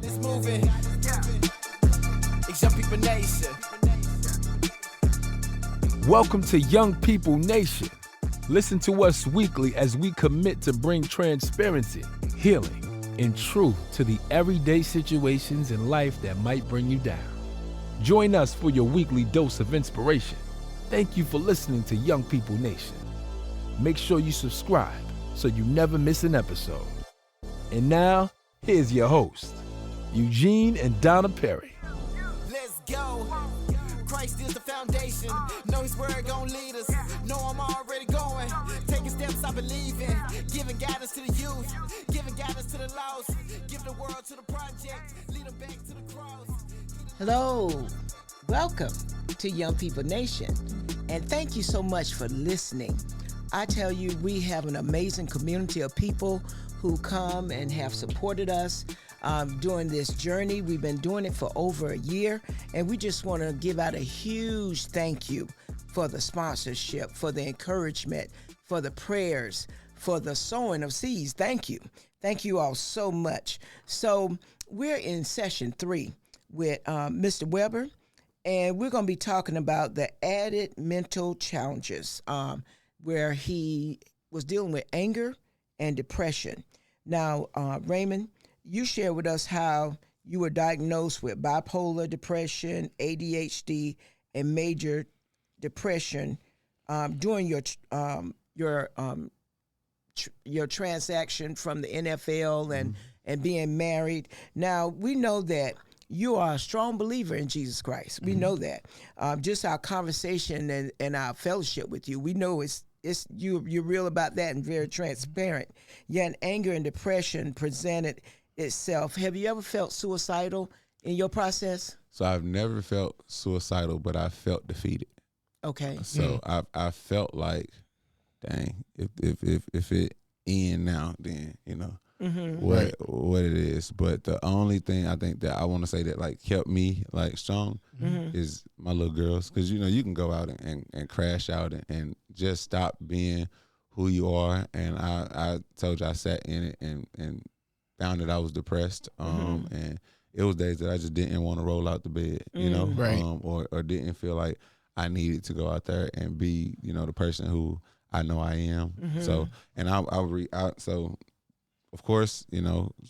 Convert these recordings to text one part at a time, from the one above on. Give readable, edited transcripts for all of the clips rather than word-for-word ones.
God is moving. It's Young People Nation. Welcome to Young People Nation. Listen to us weekly as we commit to bring transparency, healing, and truth to the everyday situations in life that might bring you down. Join us for your weekly dose of inspiration. Thank you for listening to Young People Nation. Make sure you subscribe so you never miss an episode. And now, here's your host, Eugene and Donna Perry. Let's go. Christ is the foundation. Know his word gon' lead us. Know I'm already going. Taking steps I believe in. Giving guidance to the youth. Giving guidance to the lost. Give the world to the project. Lead them back to the cross. Hello, welcome to Young People Nation, and thank you so much for listening. I tell you, we have an amazing community of people who come and have supported us during this journey. We've been doing it for over a year, and we just want to give out a huge thank you for the sponsorship, for the encouragement, for the prayers, for the sowing of seeds. Thank you. Thank you all so much. So we're in session 3 with Mr. Weber, and we're going to be talking about the added mental challenges where he was dealing with anger and depression. Now, Raymond, you shared with us how you were diagnosed with bipolar depression, ADHD, and major depression during your transaction from the NFL and being married. Now, we know that you are a strong believer in Jesus Christ. We know that. Just our conversation and our fellowship with you, we know it's you're real about that and very transparent. Yet anger and depression presented itself. Have you ever felt suicidal in your process? So I've never felt suicidal, but I felt defeated. Okay. So I felt like, dang, if it end now, then what it is. But the only thing I think that I want to say that like kept me like strong is my little girls, because you can go out and crash out and just stop being who you are. And I told you I sat in it and found that I was depressed. And it was days that I just didn't want to roll out the bed, Right. Or didn't feel like I needed to go out there and be, the person who I know I am. So, and so of course,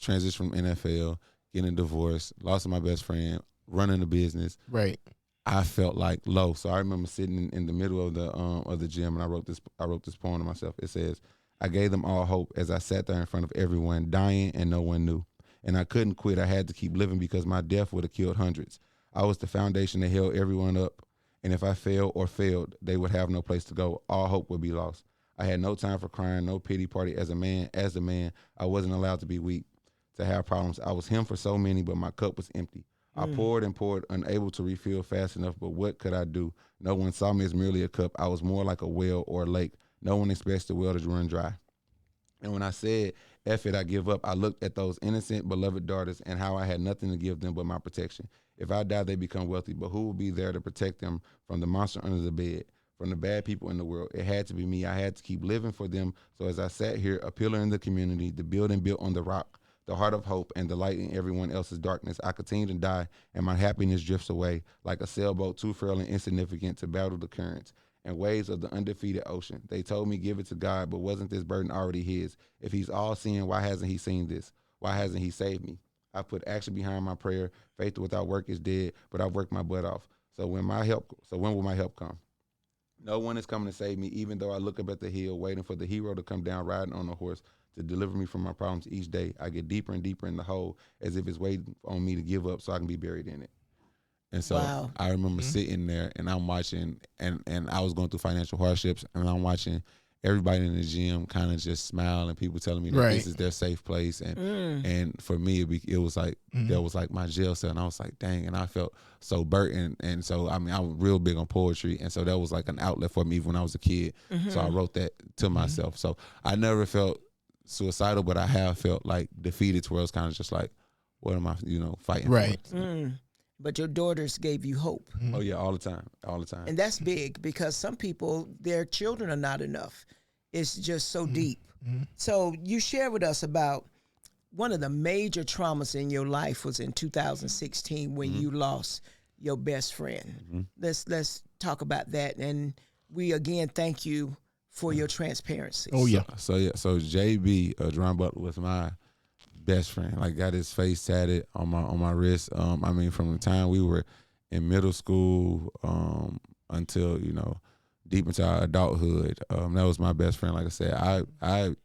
transition from NFL, getting a divorce, lost my best friend, running a business. Right. I felt like low. So I remember sitting in the middle of the gym, and I wrote this poem to myself. It says, "I gave them all hope as I sat there in front of everyone, dying and no one knew. And I couldn't quit. I had to keep living because my death would have killed hundreds. I was the foundation that held everyone up. And if I failed or failed, they would have no place to go. All hope would be lost. I had no time for crying, no pity party. As a man, I wasn't allowed to be weak, to have problems. I was him for so many, but my cup was empty. I poured and poured, unable to refill fast enough, but what could I do? No one saw me as merely a cup. I was more like a well or a lake. No one expects the well to run dry. And when I said, F it, I give up, I looked at those innocent, beloved daughters and how I had nothing to give them but my protection. If I die, they become wealthy, but who will be there to protect them from the monster under the bed, from the bad people in the world? It had to be me. I had to keep living for them. So as I sat here, a pillar in the community, the building built on the rock, the heart of hope and the light in everyone else's darkness, I continue to die, and my happiness drifts away like a sailboat too frail and insignificant to battle the currents and waves of the undefeated ocean. They told me give it to God, but wasn't this burden already his? If he's all seeing, why hasn't he seen this? Why hasn't he saved me? I put action behind my prayer. Faith without work is dead, but I've worked my butt off. So when will my help come? No one is coming to save me, even though I look up at the hill, waiting for the hero to come down riding on a horse to deliver me from my problems each day. I get deeper and deeper in the hole as if it's waiting on me to give up so I can be buried in it. And so Wow. I remember sitting there and I'm watching, and I was going through financial hardships, and I'm everybody in the gym kind of just smile and people telling me that Right. this is their safe place. And for me, it was like, that was like my jail cell. And I was like, dang. And I felt so burdened. And so, I was real big on poetry. And so that was like an outlet for me even when I was a kid. So I wrote that to myself. So I never felt suicidal, but I have felt like defeated, to where it's kind of just like, what am I, fighting Right. for? But your daughters gave you hope. Oh yeah, all the time. And that's big, because some people, their children are not enough. It's just so deep. So you share with us about one of the major traumas in your life was in 2016 when you lost your best friend. Let's talk about that, and we again thank you for your transparency. Oh yeah. So JB, Jerron Butler was my best friend. Like, got his face tatted on my wrist. I mean, from the time we were in middle school until, you know, deep into our adulthood, that was my best friend. Like I said, I you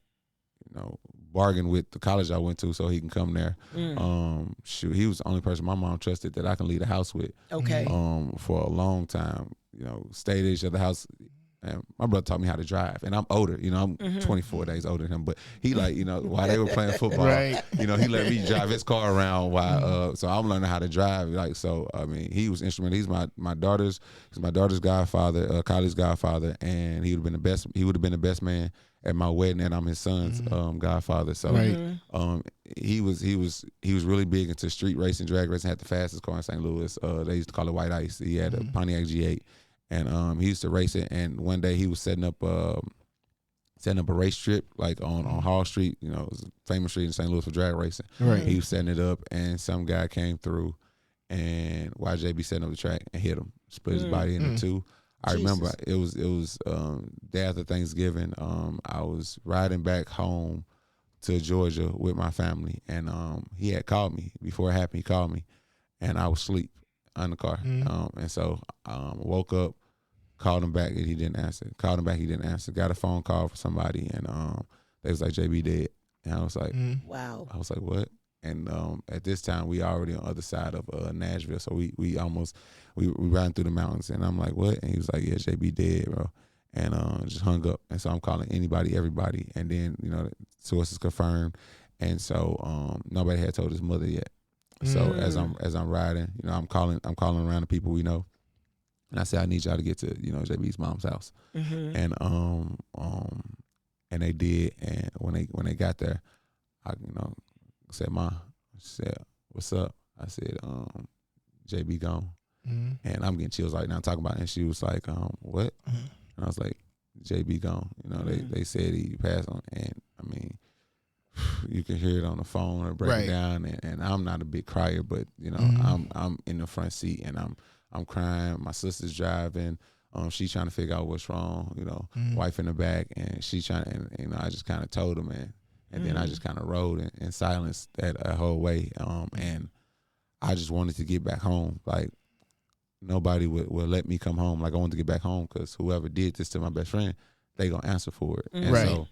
know, bargained with the college I went to so he can come there. He was the only person my mom trusted that I can leave the house with. Okay. For a long time, you know, stayed at each other's house. And my brother taught me how to drive, and I'm older. You know, I'm 24 days older than him. But he, like, you know, while they were playing football, Right. you know, he let me drive his car around while. So I'm learning how to drive. Like, so I mean, he was instrumental. He's my daughter's godfather, Kylie's godfather, and he would have been the best man at my wedding, and I'm his son's godfather. So Right. he was really big into street racing, drag racing. Had the fastest car in St. Louis. They used to call it White Ice. He had a Pontiac G8. And he used to race it. And one day he was setting up a race trip, like on Hall Street. You know, it was a famous street in St. Louis for drag racing. Right. He was setting it up, and some guy came through, and YJB setting up the track and hit him, split his body into two. I remember it was day after Thanksgiving. I was riding back home to Georgia with my family, and he had called me before it happened. He called me, and I was asleep in the car. And so woke up, called him back, and he didn't answer. Called him back, he didn't answer. Got a phone call from somebody, and they was like, JB dead. And I was like, Wow. I was like, what? And at this time, we already on the other side of Nashville, so we ran through the mountains, and I'm like, what? And he was like, yeah, JB dead, bro. And just hung up. And so I'm calling anybody, everybody, and then, you know, the sources confirmed, and so nobody had told his mother yet. So as I'm riding, you know, I'm calling around the people we know, and I said, I need y'all to get to, you know, JB's mom's house, and they did. And when they got there, I, you know, said, Ma, she said, what's up? I said, JB gone, and I'm getting chills right now talking about it. And she was like, what? And I was like, JB gone. You know, they said he passed on, and I mean, you can hear it on the phone or break it down, and I'm not a big crier, but you know, I'm in the front seat and I'm crying. My sister's driving, she's trying to figure out what's wrong, you know, wife in the back, and she's trying, and you know, I just kind of told her, man, and then I just kind of rode in silence that whole way, and I just wanted to get back home. Like, nobody would let me come home. Like, I wanted to get back home because whoever did this to my best friend, they gonna answer for it, and so,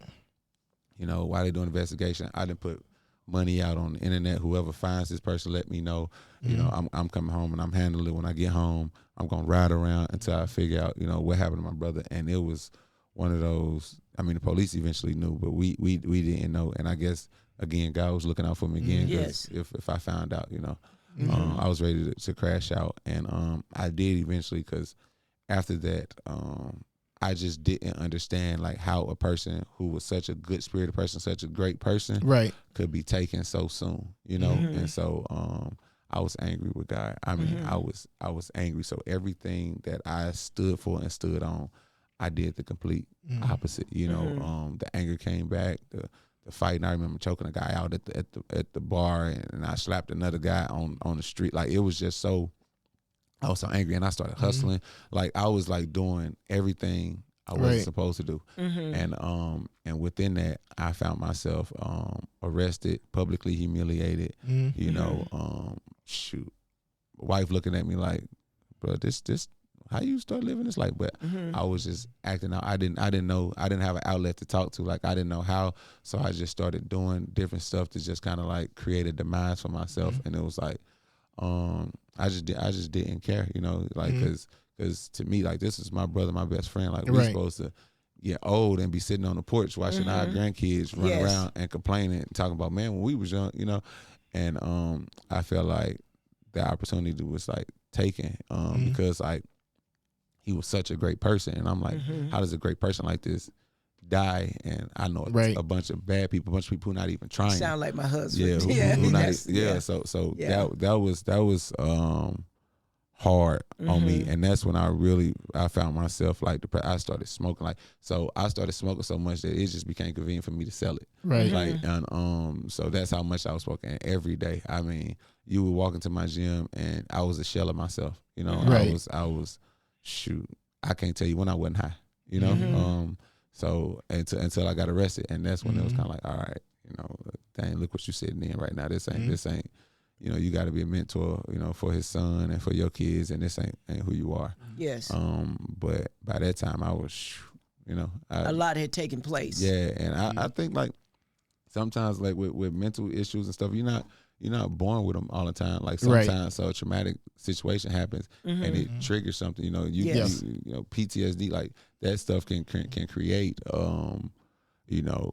you know, while they doing investigation, I didn't put money out on the internet. Whoever finds this person, let me know. You know, I'm coming home and I'm handling it. When I get home, I'm gonna ride around until I figure out, you know, what happened to my brother. And it was one of those. I mean, the police eventually knew, but we didn't know. And I guess again, God was looking out for me again. Yes. If I found out, you know, I was ready to crash out, and I did eventually, because after that, I just didn't understand, like, how a person who was such a good spirited person, such a great person, could be taken so soon, you know. And so I was angry with God. I mean, I was angry. So everything that I stood for and stood on, I did the complete opposite. You know, the anger came back, the fight. And I remember choking a guy out at the bar, and I slapped another guy on the street. Like, it was just so. I was so angry, and I started hustling. Like, I was like doing everything I wasn't supposed to do. And within that, I found myself arrested, publicly humiliated. You know, wife looking at me like, bro, this how you start living this life? But I was just acting out. I didn't know. I didn't have an outlet to talk to. Like, I didn't know how. So I just started doing different stuff to just kind of like create a demise for myself. And it was like, I just didn't care, you know, like, cause to me, like, this is my brother, my best friend. Like, we're supposed to get old and be sitting on the porch watching our grandkids run around and complaining and talking about, man, when we was young, you know. And I felt like the opportunity was like taken because, like, he was such a great person, and I'm like, how does a great person like this die? And I know a bunch of bad people, a bunch of people who not even trying. Sound like my husband. Yeah, who not, so that was hard on me, and that's when I found myself like I started smoking. Like, so I started smoking so much that it just became convenient for me to sell it. Right. Like, and so that's how much I was smoking every day. I mean, you would walk into my gym and I was a shell of myself. You know, Right. I was shoot. I can't tell you when I wasn't high. You know, so until I got arrested, and that's when it was kind of like, all right, you know, dang, look what you sitting in right now. This ain't. You know, you got to be a mentor, you know, for his son and for your kids, and this ain't who you are. Yes. But by that time, I was, you know, A lot had taken place. yeah, and I think like sometimes like with mental issues and stuff, you're not born with them all the time. Like sometimes, so a traumatic situation happens and it triggers something. You know, Yes. you know, PTSD, like that stuff can create, you know,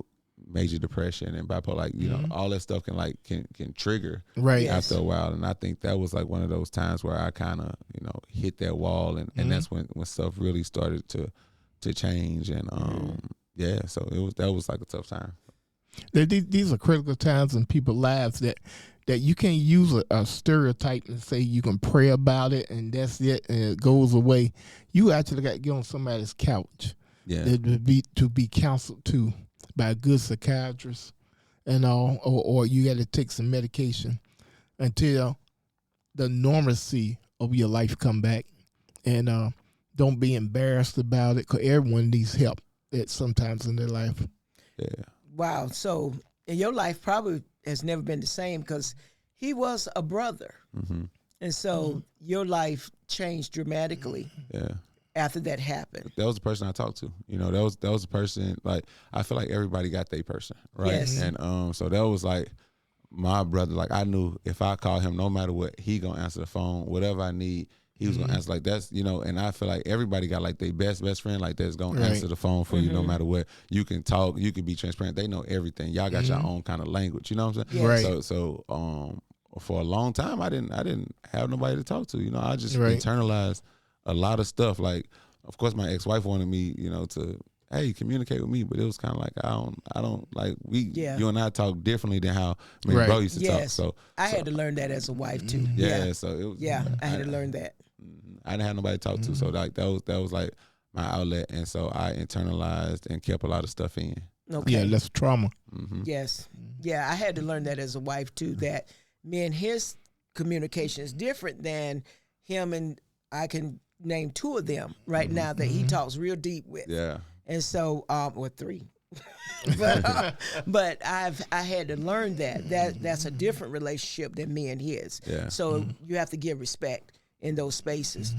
major depression and bipolar, like, you know, all that stuff can trigger Right. Yes. after a while. And I think that was like one of those times where I kind of, you know, hit that wall, and that's when stuff really started to change. And yeah, so that was like a tough time. These are critical times in people's lives that you can't use a stereotype and say you can pray about it and that's it and it goes away. You actually got to get on somebody's couch Yeah. to be counseled to by a good psychiatrist and all, or you got to take some medication until the normalcy of your life come back. And don't be embarrassed about it, because everyone needs help at sometimes in their life. Yeah. Wow. So in your life probably has never been the same, because he was a brother. And so your life changed dramatically Yeah. after that happened. That was the person I talked to. You know, that was the person, like, I feel like everybody got their person, right? Yes. And so that was like my brother. Like, I knew if I call him, no matter what, he gonna answer the phone. Whatever I need, he was gonna answer. Like, that's, you know, and I feel like everybody got like their best friend like that's gonna Right. answer the phone for you no matter what. You can talk, you can be transparent. They know everything. Y'all got your own kind of language. You know what I'm saying? Yes. Right. So for a long time I didn't have nobody to talk to. You know, I just Right. internalized a lot of stuff. Like, of course, my ex-wife wanted me, you know, to, hey, communicate with me, but it was kind of like I don't like you and I talk differently than how me and Right. bro used to talk. Yes. So I had to learn that as a wife too. yeah, so it was, Yeah, I had to learn that. I didn't have nobody to talk to, so like that was like my outlet, and so I internalized and kept a lot of stuff in. Okay. Yeah, that's trauma. Yes. Yeah, I had to learn that as a wife too, that me and his communication is different than him, and I can name two of them right now that he talks real deep with. Yeah, And so, or three. but I had to learn that's a different relationship than me and his. Yeah. So you have to give respect in those spaces.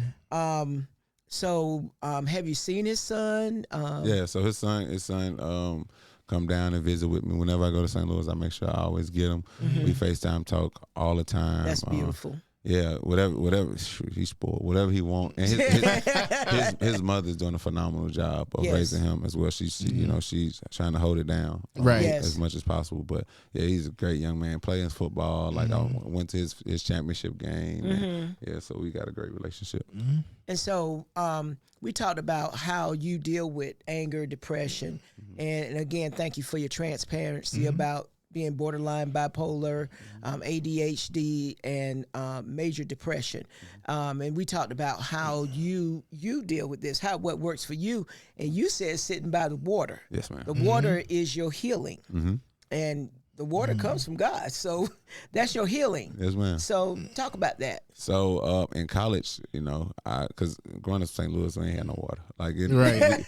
So have you seen his son? yeah. So his son come down and visit with me whenever I go to St. Louis. I make sure I always get him. We FaceTime talk all the time. That's beautiful. Yeah, whatever. Shoot, he's spoiled. Whatever he wants, and his mother's doing a phenomenal job of Yes. raising him as well. She's trying to hold it down, Right. Yes. as much as possible. But yeah, he's a great young man playing football. Like, I went to his championship game. And, yeah, so we got a great relationship. And so we talked about how you deal with anger, depression, and again, thank you for your transparency about being borderline bipolar, ADHD, and major depression. And we talked about how you deal with this, what works for you. And you said sitting by the water. Yes, ma'am. The water is your healing. And the water comes from God. So that's your healing. Yes, ma'am. So talk about that. So in college, you know, because growing up in St. Louis, we ain't had no water. Like, Right.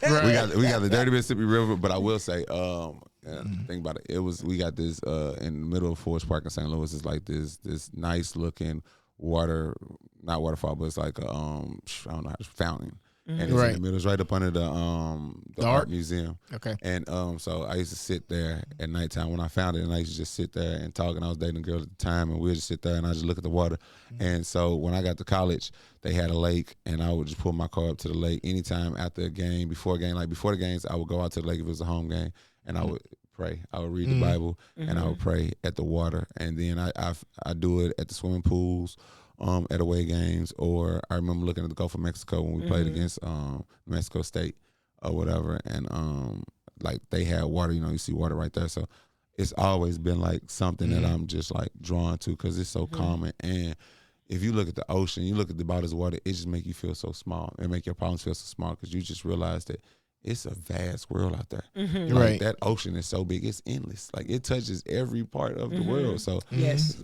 we got the dirty Mississippi River, but I will say, think about it. We got this in the middle of Forest Park in St. Louis. It's like this nice looking water, not waterfall, but it's like a I don't know, fountain. And it's in Right. the middle. It's right up under the art art museum. Okay. And so I used to sit there at nighttime when I found it, and I used to just sit there and talk. And I was dating a girl at the time, and we would just sit there and I just look at the water. And so when I got to college, they had a lake, and I would just pull my car up to the lake anytime after a game, before a game. Like before the games, I would go out to the lake if it was a home game, and I would pray. I would read the Bible, and I would pray at the water. And then I do it at the swimming pools. At away games, or I remember looking at the Gulf of Mexico when we played against Mexico State or whatever, and like they had water, you know, you see water right there. So it's always been like something that I'm just like drawn to, because it's so common, and if you look at the ocean, you look at the bodies of water, it just make you feel so small. It make your problems feel so small because you just realize that it's a vast world out there. Like, Right. that ocean is so big, it's endless. Like, it touches every part of the world. So Yes.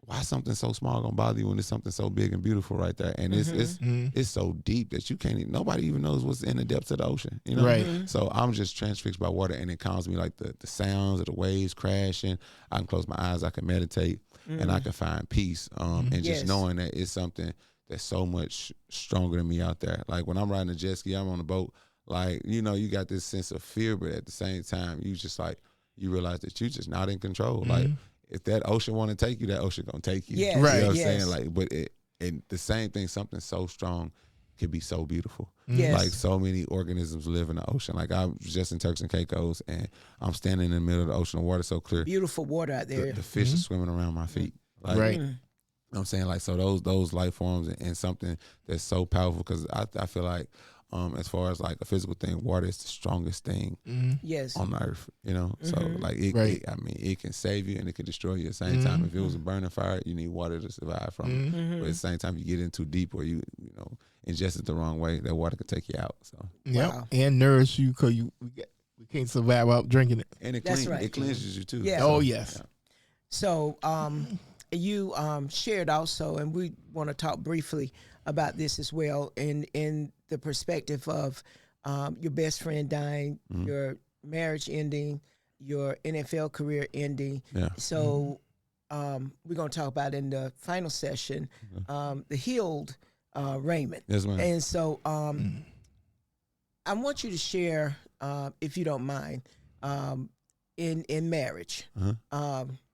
why something so small gonna bother you when it's something so big and beautiful right there? And it's so deep that you can't even, nobody even knows what's in the depths of the ocean, you know? Right. So I'm just transfixed by water, and it calms me, like the sounds of the waves crashing. I can close my eyes, I can meditate, and I can find peace. And just Yes. knowing that it's something that's so much stronger than me out there. Like, when I'm riding a jet ski, I'm on a boat, like, you know, you got this sense of fear, but at the same time, you just like, you realize that you're just not in control. Like, if that ocean want to take you, that ocean gonna take you. Yes. You Right. know what I'm Yes. saying? Like, but and the same thing, something so strong could be so beautiful. Yes. Like, so many organisms live in the ocean. Like, I was just in Turks and Caicos, and I'm standing in the middle of the ocean, the water's so clear. Beautiful water out there. The fish are swimming around my feet. Like, Right. you know what I'm saying? Like, so those life forms, and something that's so powerful, because I feel like, as far as like a physical thing, water is the strongest thing Yes. on the earth, you know? So like, Right. I mean, it can save you and it can destroy you at the same time. If it was a burning fire, you need water to survive from it. But at the same time, you get in too deep, or you know, ingest it the wrong way, that water could take you out. So, Yep. Wow. And nourish you because we can't survive without drinking it. and it That's right. it cleanses you too. Yeah. So, Oh, yes. So you shared also, and we want to talk briefly about this as well, in the perspective of your best friend dying, your marriage ending, your NFL career ending. Yeah. So we're going to talk about in the final session the healed Raymond. Yes, ma'am. And so I want you to share, if you don't mind, in marriage.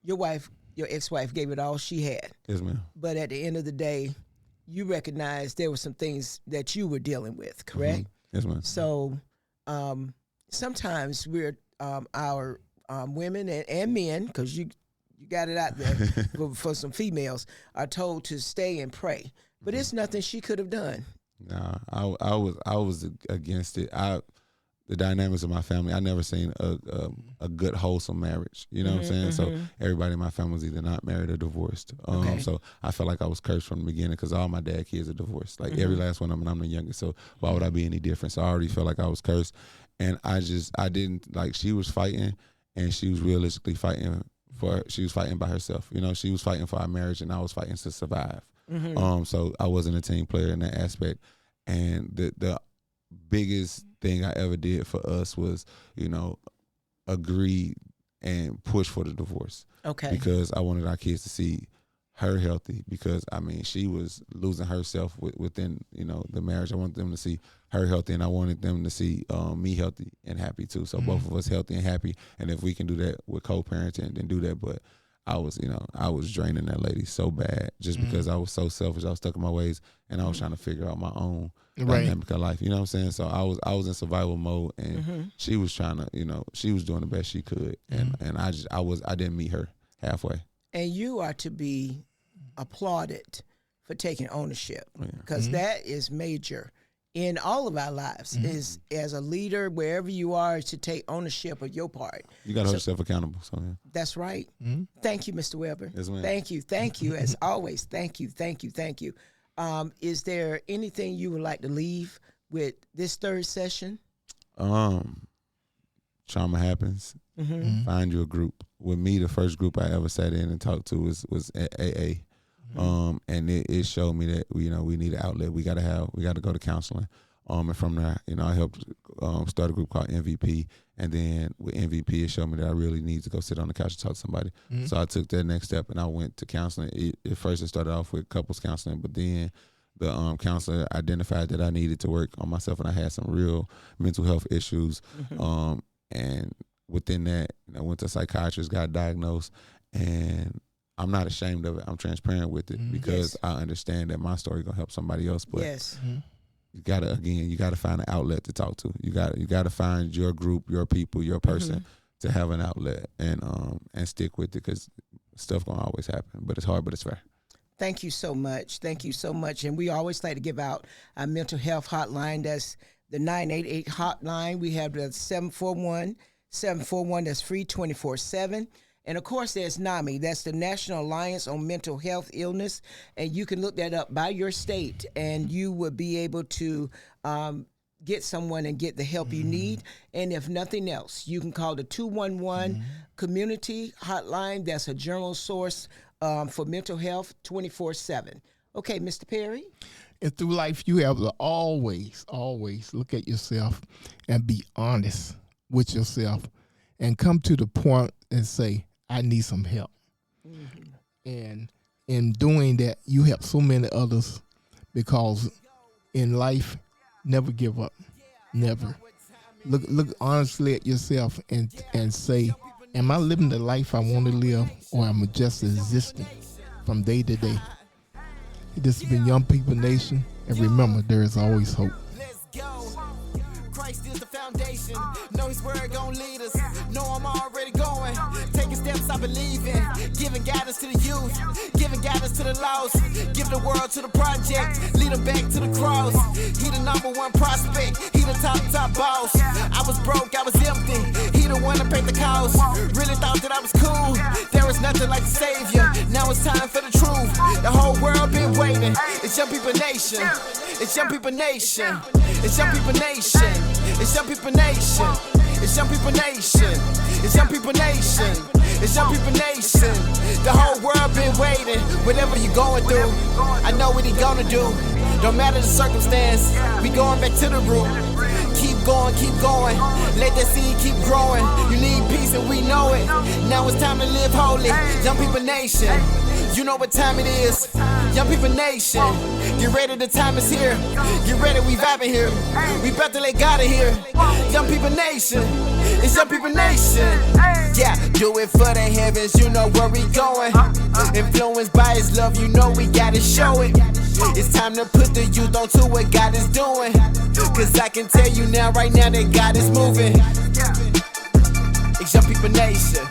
Your ex-wife gave it all she had. Yes, ma'am. But at the end of the day, you recognized there were some things that you were dealing with, correct? Yes, ma'am. So sometimes we're our women and men, because you got it out there for some females, are told to stay and pray. But it's nothing she could have done. Nah, I was against it. The dynamics of my family, I never seen a good wholesome marriage. You know what I'm saying? So everybody in my family was either not married or divorced. Okay. So I felt like I was cursed from the beginning, because all my dad kids are divorced. Like, every last one of them, and I'm the youngest. So why would I be any different? So I already felt like I was cursed, and I didn't like. She was fighting, and she was realistically fighting she was fighting by herself. You know, she was fighting for our marriage, and I was fighting to survive. So I wasn't a team player in that aspect, and the biggest thing I ever did for us was, you know, agree and push for the divorce. Okay. Because I wanted our kids to see her healthy, because I mean, she was losing herself within, you know, the marriage. I wanted them to see her healthy, and I wanted them to see me healthy and happy too. So both of us healthy and happy, and if we can do that with co-parenting, then do that. But I was draining that lady so bad, just because I was so selfish. I was stuck in my ways, and I was trying to figure out my own dynamic of life. You know what I'm saying? So I was in survival mode, and she was trying to, you know, she was doing the best she could, and I didn't meet her halfway. And you are to be applauded for taking ownership, because that is major in all of our lives. Is as a leader, wherever you are, is to take ownership of your part. You got to hold yourself accountable. So yeah. That's right. Thank you, Mr. Weber. Yes, ma'am. Thank you, as always. Thank you. Is there anything you would like to leave with this third session? Trauma happens. Find you a group. With me, the first group I ever sat in and talked to was AA. And it showed me that, you know, we need an outlet. We got to go to counseling. And from there, you know, I helped start a group called MVP. And then with MVP, it showed me that I really need to go sit on the couch and talk to somebody. So I took that next step, and I went to counseling. At first, it started off with couples counseling, but then the counselor identified that I needed to work on myself, and I had some real mental health issues. And within that, I went to a psychiatrist, got diagnosed, and I'm not ashamed of it. I'm transparent with it, because I understand that my story gonna help somebody else. But Yes. you gotta find an outlet to talk to. You gotta find your group, your people, your person to have an outlet, and stick with it, because stuff gonna always happen. But it's hard, but it's fair. Thank you so much. And we always like to give out our mental health hotline. That's the 988 hotline. We have the 741. That's free 24/7. And of course, there's NAMI. That's the National Alliance on Mental Health Illness. And you can look that up by your state, and you will be able to get someone and get the help you need. And if nothing else, you can call the 211 community hotline. That's a general source for mental health 24/7. Okay, Mr. Perry? And through life, you have to always look at yourself and be honest with yourself and come to the point and say, I need some help. And in doing that, you help so many others, because in life, never give up. Never. Look honestly at yourself and say, am I living the life I want to live, or am I just existing from day to day? This has been Young People Nation, and remember, there is always hope. Let's go. Christ is the foundation. Know his word gon' lead us. Know I'm already going. Taking steps I believe in. Giving guidance to the youth. Giving guidance to the lost. Give the world to the project. Lead them back to the cross. He the #1 prospect. He the top boss. I was broke, I was empty. He the one that paid the cost. Really thought that I was cool. There was nothing like the Savior. Now it's time for the truth. The whole world been waiting. It's Young People Nation. It's Young People Nation. It's Young People Nation. It's Young People Nation. It's Young People Nation. It's Young People Nation. It's Young People Nation. The whole world been waiting. Whatever you going through, I know what he gonna do. Don't matter the circumstance, we going back to the root. Keep going, keep going. Let that seed keep growing. You need peace and we know it. Now it's time to live holy. Young People Nation. You know what time it is. Young People Nation. Get ready, the time is here. Get ready, we vibing here. We about to let God in here. Young People Nation. It's Young People Nation. Yeah, do it for the heavens, you know where we going. Influenced by his love, you know we gotta show it. It's time to put the youth on to what God is doing. Cause I can tell you now, right now, that God is moving. It's Young People Nation.